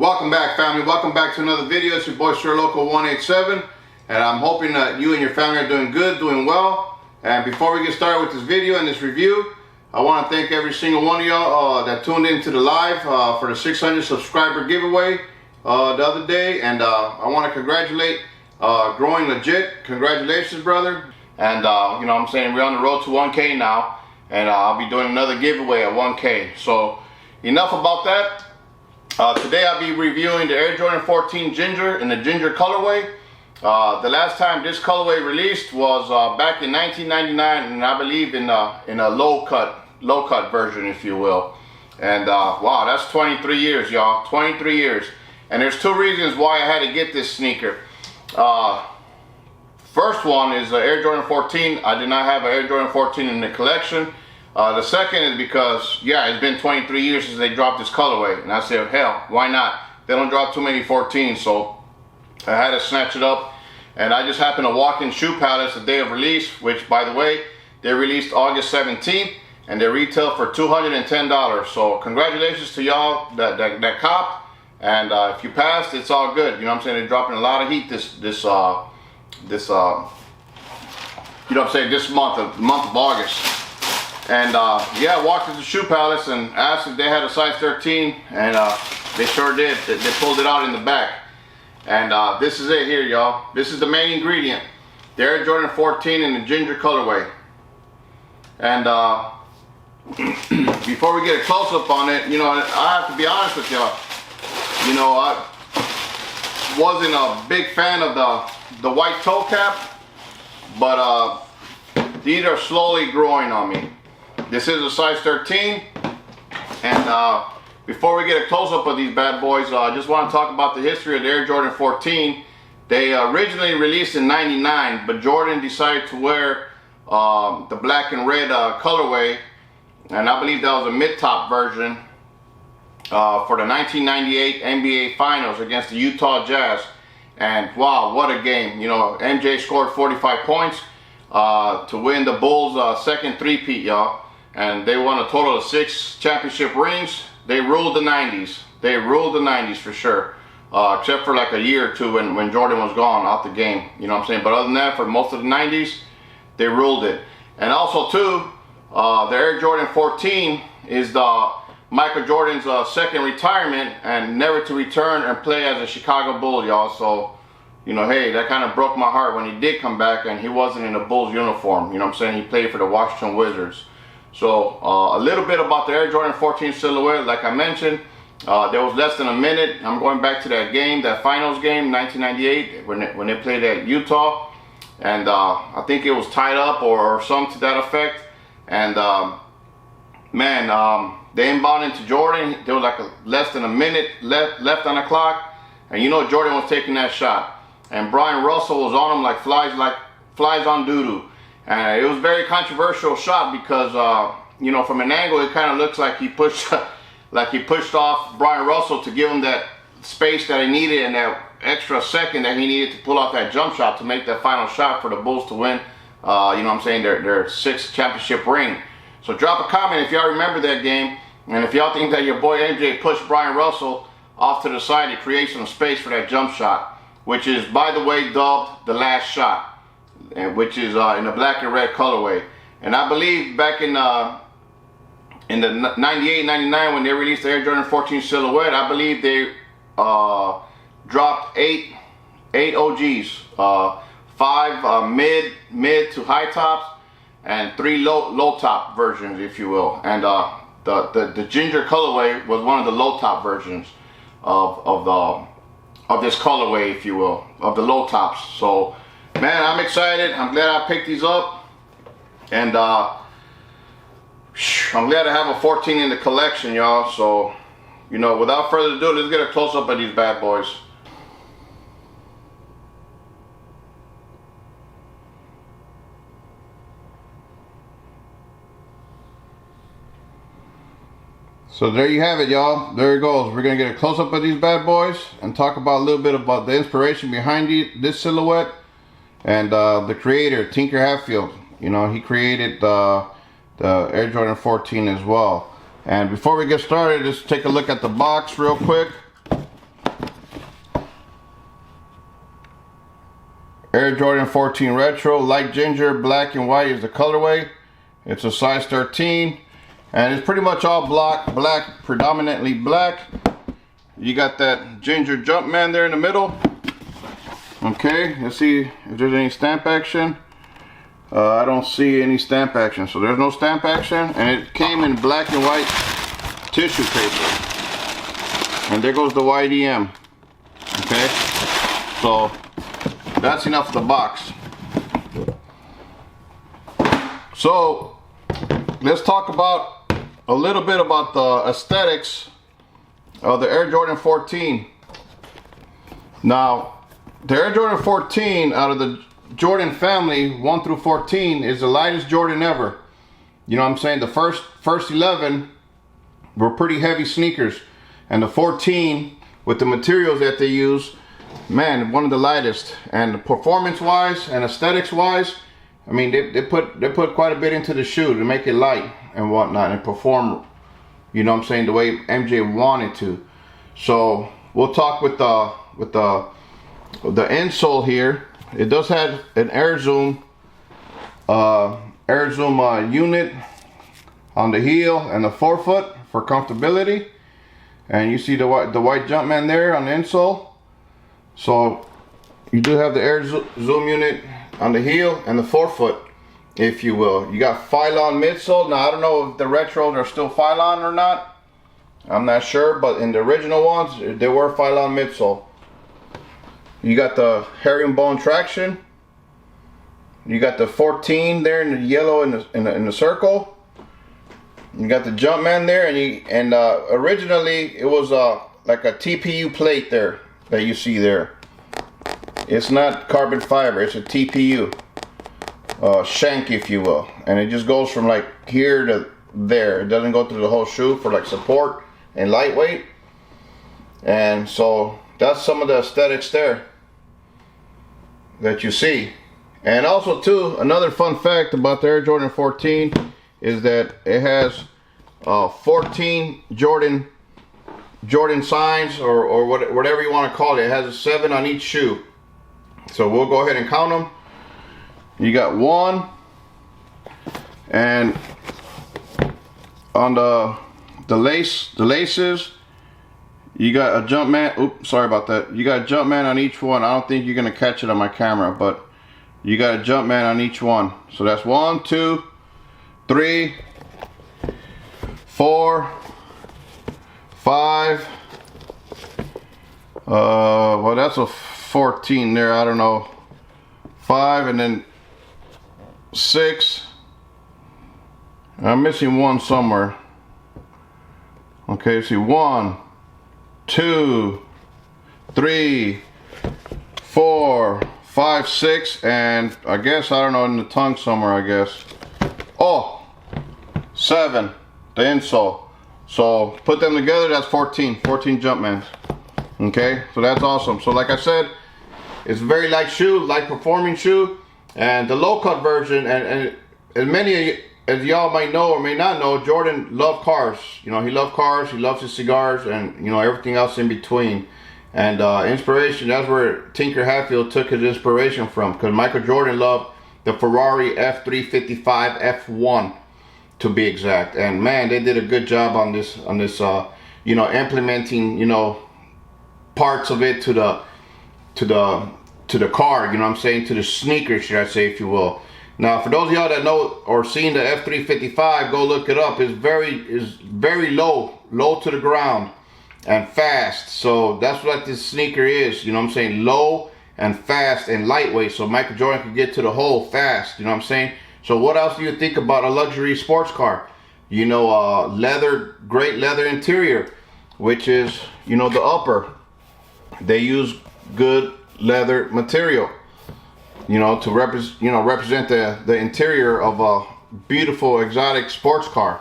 Welcome back, family. Welcome back to another video. It's your boy Sir Local 187, and I'm hoping that you and your family are doing good, doing well. And before we get started with this video and this review, I want to thank every single one of y'all that tuned into the live for the 600 subscriber giveaway the other day. And I want to congratulate Growing Legit. Congratulations, brother. And you know what I'm saying, we're on the road to 1K now, and I'll be doing another giveaway at 1K. So enough about that. Today I'll be reviewing the Air Jordan 14 Ginger in the Ginger colorway. The last time this colorway released was back in 1999, and I believe in a low cut version, if you will. And wow, that's 23 years, y'all. 23 years. And there's two reasons why I had to get this sneaker. First one is the Air Jordan 14. I did not have an Air Jordan 14 in the collection. The second is because, yeah, it's been 23 years since they dropped this colorway, and I said, hell, why not? They don't drop too many 14s, so I had to snatch it up. And I just happened to walk in Shoe Palace the day of release, which, by the way, they released August 17th, and they retail for $210. So congratulations to y'all that cop, and if you passed, it's all good. You know what I'm saying? They're dropping a lot of heat this you know what I'm saying, this month of August. And yeah, I walked into Shoe Palace and asked if they had a size 13, and they sure did. They pulled it out in the back. And this is it here, y'all. This is the main ingredient. The Air Jordan 14 in the Ginger colorway. And before we get a close-up on it, you know, I have to be honest with y'all. You know, I wasn't a big fan of the white toe cap, but these are slowly growing on me. This is a size 13, and before we get a close-up of these bad boys, I just want to talk about the history of the Air Jordan 14. They originally released in '99, but Jordan decided to wear the black and red colorway, and I believe that was a mid-top version for the 1998 NBA Finals against the Utah Jazz. And wow, what a game. You know, MJ scored 45 points to win the Bulls' second three-peat, y'all. And they won a total of 6 championship rings. They ruled the 90s. They ruled the 90s for sure. Except for like a year or two when Jordan was gone out the game. You know what I'm saying? But other than that, for most of the 90s, they ruled it. And also too, the Air Jordan 14 is the Michael Jordan's second retirement, and never to return and play as a Chicago Bull, y'all. So, you know, hey, that kind of broke my heart when he did come back and he wasn't in a Bulls uniform. You know what I'm saying? He played for the Washington Wizards. So a little bit about the Air Jordan 14 silhouette. Like I mentioned, there was less than a minute. I'm going back to that game, that finals game, 1998, when they played at Utah. And I think it was tied up or something to that effect. And man, they inbounded into Jordan. There was like less than a minute left on the clock. And you know Jordan was taking that shot. And Brian Russell was on him like flies on doo-doo. And it was a very controversial shot because, you know, from an angle, it kind of looks like he pushed off Brian Russell to give him that space that he needed and that extra second that he needed to pull off that jump shot to make that final shot for the Bulls to win, you know what I'm saying, their 6th championship ring. So drop a comment if y'all remember that game, and if y'all think that your boy MJ pushed Brian Russell off to the side to create some space for that jump shot, which is, by the way, dubbed the last shot. And which is in the black and red colorway. And I believe back in the 98, 99 when they released the Air Jordan 14 silhouette, I believe they dropped 8 OGs, 5 mid to high tops, and 3 low top versions, if you will. And the Ginger colorway was one of the low top versions of this colorway, if you will, of the low tops. So man, I'm excited. I'm glad I picked these up, and I'm glad to have a 14 in the collection, y'all. So, you know, without further ado, let's get a close-up of these bad boys. So there you have it, y'all. There it goes. We're gonna get a close-up of these bad boys and talk about a little bit about the inspiration behind this silhouette. And the creator, Tinker Hatfield, you know, he created the Air Jordan 14 as well. And before we get started, just take a look at the box real quick. Jordan 14 Retro, light ginger, black and white is the colorway. It's a size 13, and it's pretty much all black, predominantly black. You got that ginger Jumpman there in the middle. Okay, let's see if there's any stamp action. I don't see any stamp action, so there's no stamp action, and it came in black and white tissue paper. And there goes the YDM. Okay, so that's enough of the box. So let's talk about a little bit about the aesthetics of the Air Jordan 14. Now, the Air Jordan 14 out of the Jordan family 1 through 14 is the lightest Jordan ever. You know what I'm saying? The first 11 were pretty heavy sneakers, and the 14 with the materials that they use, man, one of the lightest. And performance wise and aesthetics wise, I mean, they put quite a bit into the shoe to make it light and whatnot and perform, you know what I'm saying, the way MJ wanted to. So we'll talk with the insole here. It does have an air zoom unit on the heel and the forefoot for comfortability, and you see the white Jumpman there on the insole. So you do have the air zoom unit on the heel and the forefoot, if you will. You got Phylon midsole. Now I don't know if the retros are still Phylon or not. I'm not sure, but in the original ones they were Phylon midsole. You got the herringbone traction. You got the 14 there in the yellow in the circle. You got the Jumpman there, and originally it was like a TPU plate there that you see there. It's not carbon fiber, it's a TPU shank, if you will, and it just goes from like here to there. It doesn't go through the whole shoe for like support and lightweight. And so that's some of the aesthetics there that you see. And also too, another fun fact about the Air Jordan 14 is that it has 14 Jordan signs, or whatever you want to call it. It has a 7 on each shoe. So we'll go ahead and count them. You got 1, and on the laces, you got a Jumpman. Oops, sorry about that. You got a Jumpman on each one. I don't think you're gonna catch it on my camera, but you got a Jumpman on each one. So that's 1, 2, 3, 4, 5. Well, that's a 14 there. I don't know. 5, and then 6. I'm missing 1 somewhere. Okay, see, 1, 2, 3, 4, 5, 6, and I guess, I don't know, in the tongue somewhere, I guess. Oh, 7, the insole. So put them together, that's 14 Jumpmans. Okay, so that's awesome. So like I said, it's a very light shoe, light performing shoe, and the low cut version, and as many as y'all might know or may not know, Jordan loved cars. You know, he loved cars, he loves his cigars, and you know, everything else in between. And inspiration, that's where Tinker Hatfield took his inspiration from, because Michael Jordan loved the Ferrari F355 F1 to be exact. And man, they did a good job on this you know, implementing, you know, parts of it to the car, you know what I'm saying, to the sneaker, should I say, if you will. Now, for those of y'all that know or seen the F355, go look it up. It's very low to the ground and fast. So that's what this sneaker is, you know what I'm saying, low and fast and lightweight, so Michael Jordan could get to the hole fast, you know what I'm saying. So what else do you think about a luxury sports car? You know, great leather interior, which is, you know, the upper. They use good leather material, you know, to represent the interior of a beautiful exotic sports car.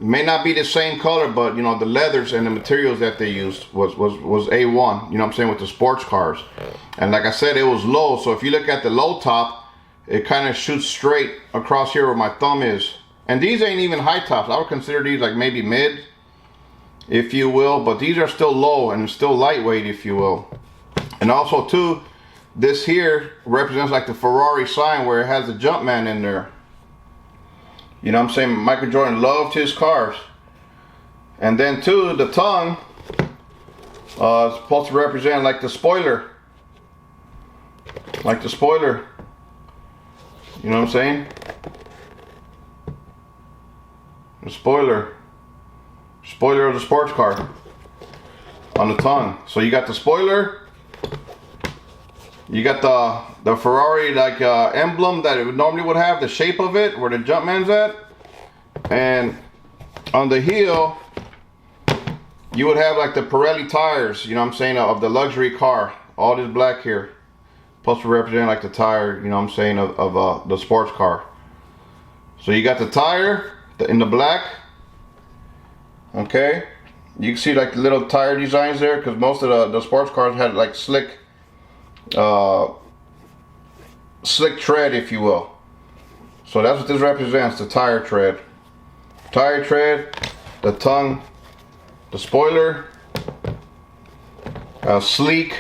It may not be the same color, but you know, the leathers and the materials that they used was A1, you know what I'm saying, with the sports cars. And like I said, it was low, so if you look at the low top, it kind of shoots straight across here where my thumb is. And these ain't even high tops. I would consider these like maybe mid, if you will, but these are still low and still lightweight, if you will. And also too, this here represents like the Ferrari sign where it has the Jumpman in there. You know what I'm saying? Michael Jordan loved his cars. And then too, the tongue is supposed to represent like the spoiler. Like the spoiler. You know what I'm saying? The spoiler. Spoiler of the sports car. On the tongue. So you got the spoiler. You got the Ferrari like emblem that it normally would have, the shape of it, where the Jumpman's at. And on the heel, you would have like the Pirelli tires, you know what I'm saying, of the luxury car. All this black here. Supposed to represent like the tire, you know what I'm saying, of the sports car. So you got the tire in the black. Okay. You can see like the little tire designs there, because most of the sports cars had like slick tread, if you will. So that's what this represents, the tire tread. Tire tread, the tongue, the spoiler, sleek,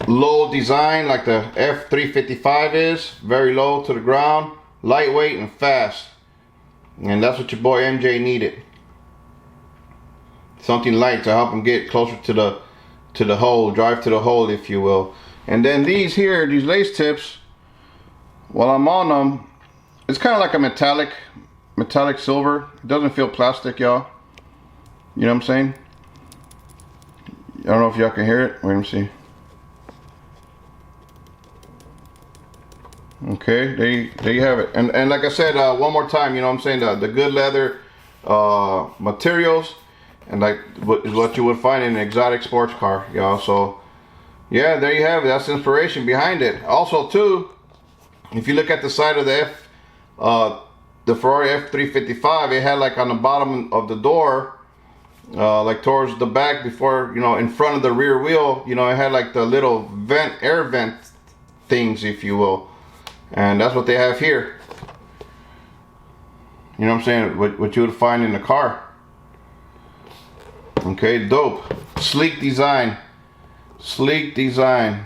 low design like the F355 is, very low to the ground, lightweight and fast. And that's what your boy MJ needed. Something light to help him get closer to the hole, drive to the hole, if you will. And then these here, these lace tips, while I'm on them, it's kind of like a metallic silver. It doesn't feel plastic, y'all. You know what I'm saying? I don't know if y'all can hear it. Wait, let me see. Okay, there you have it. And like I said, one more time, you know what I'm saying, the good leather materials, and like is what you would find in an exotic sports car, y'all. So yeah, there you have it. That's the inspiration behind it. Also too, if you look at the side of the Ferrari F355, it had like on the bottom of the door, like towards the back, before, you know, in front of the rear wheel, you know, it had like the little air vent things, if you will. And that's what they have here. You know what I'm saying? What you would find in the car. Okay, dope. Sleek design. Sleek design.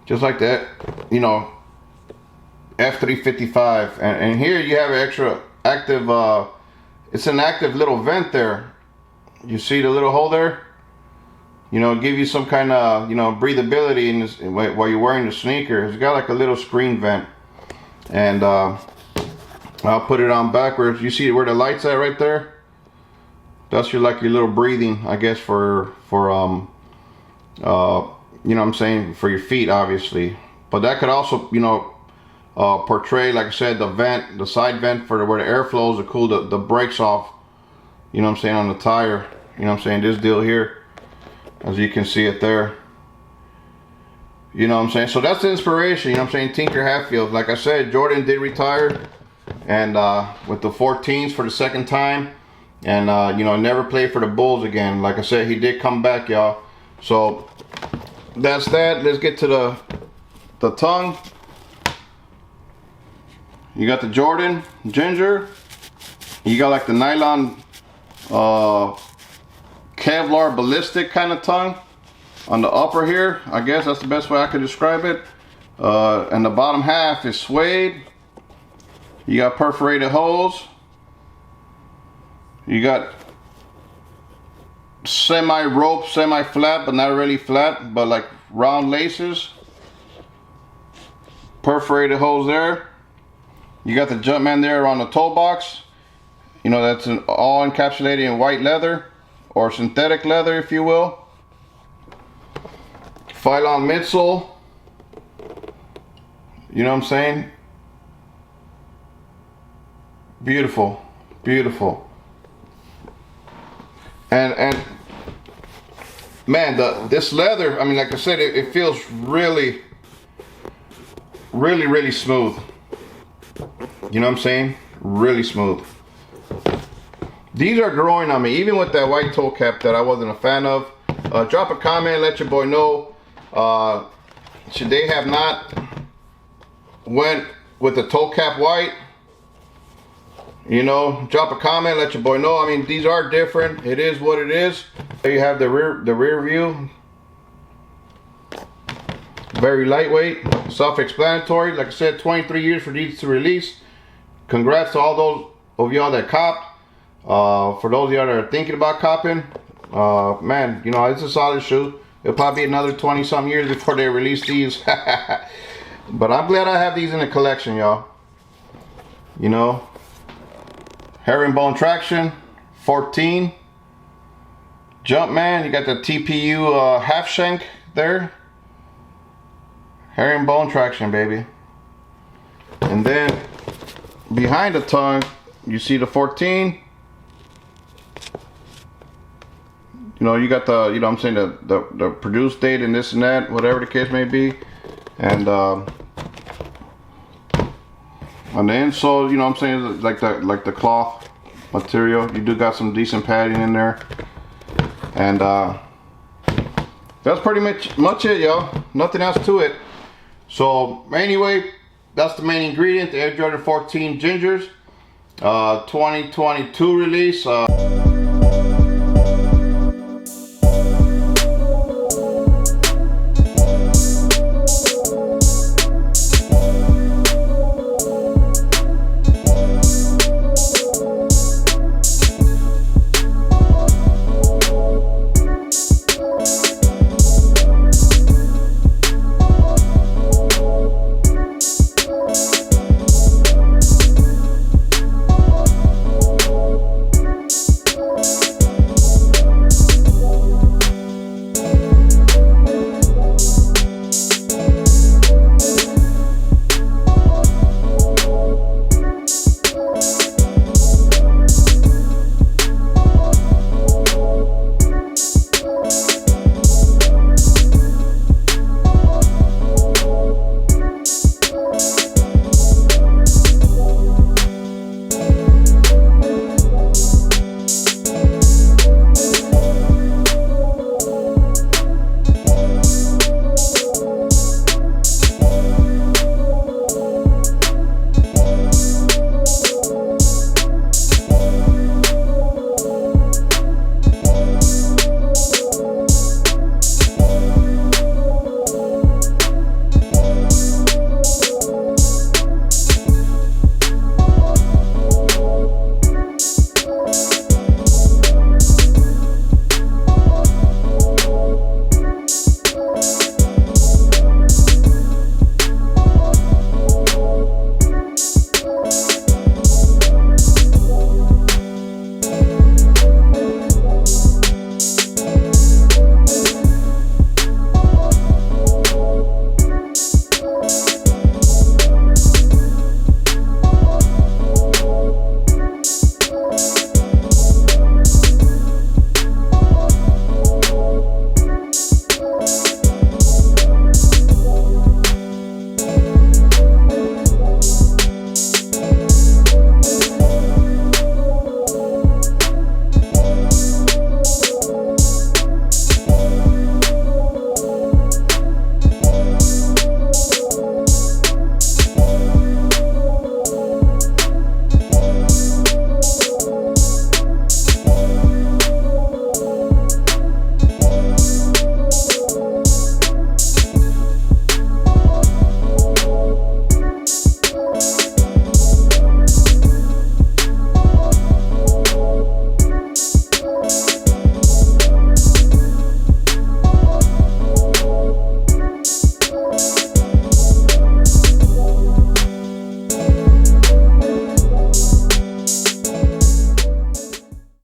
Just like that, you know, F355. And here you have an extra active, it's an active little vent there. You see the little hole there? You know, give you some kind of, you know, breathability in this, while you're wearing the sneaker. It's got like a little screen vent. And I'll put it on backwards. You see where the light's at right there? That's your little breathing, I guess, for you know what I'm saying, for your feet, obviously. But that could also, you know, portray, like I said, the vent, the side vent for where the air flows to cool the brakes off. You know what I'm saying, on the tire. You know what I'm saying, this deal here. As you can see it there. You know what I'm saying? So that's the inspiration, you know what I'm saying? Tinker Hatfield. Like I said, Jordan did retire. And with the 14s for the second time. And you know, never played for the Bulls again. Like I said, he did come back, y'all. So that's that. Let's get to the tongue. You got the Jordan Ginger. You got like the nylon Kevlar ballistic kind of tongue on the upper here. I guess that's the best way I could describe it. And the bottom half is suede. You got perforated holes. You got semi-rope, semi-flat, but not really flat, but like round laces. Perforated holes there. You got the Jumpman there on the toe box. You know, that's all encapsulated in white leather, or synthetic leather, if you will. Phylon midsole. You know what I'm saying? Beautiful, beautiful. And man, this leather, I mean, like I said, it feels really smooth. You know what I'm saying? Really smooth. These are growing on me, even with that white toe cap that I wasn't a fan of. Drop a comment, let your boy know. Should they have not went with the toe cap white? You know, drop a comment, let your boy know. I mean, these are different. It is what it is. There you have the rear view. Very lightweight, self-explanatory. Like I said, 23 years for these to release. Congrats to all those of y'all that copped. For those of y'all that are thinking about copping, man, you know, it's a solid shoe. It'll probably be another 20 some years before they release these. But I'm glad I have these in the collection, y'all. You know, herringbone traction, 14. Jumpman, you got the TPU half shank there. Herringbone traction, baby. And then behind the tongue, you see the 14. You know, you got the, you know what I'm saying, the produce date and this and that, whatever the case may be. And on the insole, you know what I'm saying, like the cloth material. You do got some decent padding in there. And that's pretty much it, y'all. Nothing else to it. So anyway, that's the main ingredient, the Air Jordan 14 Gingers, 2022 release.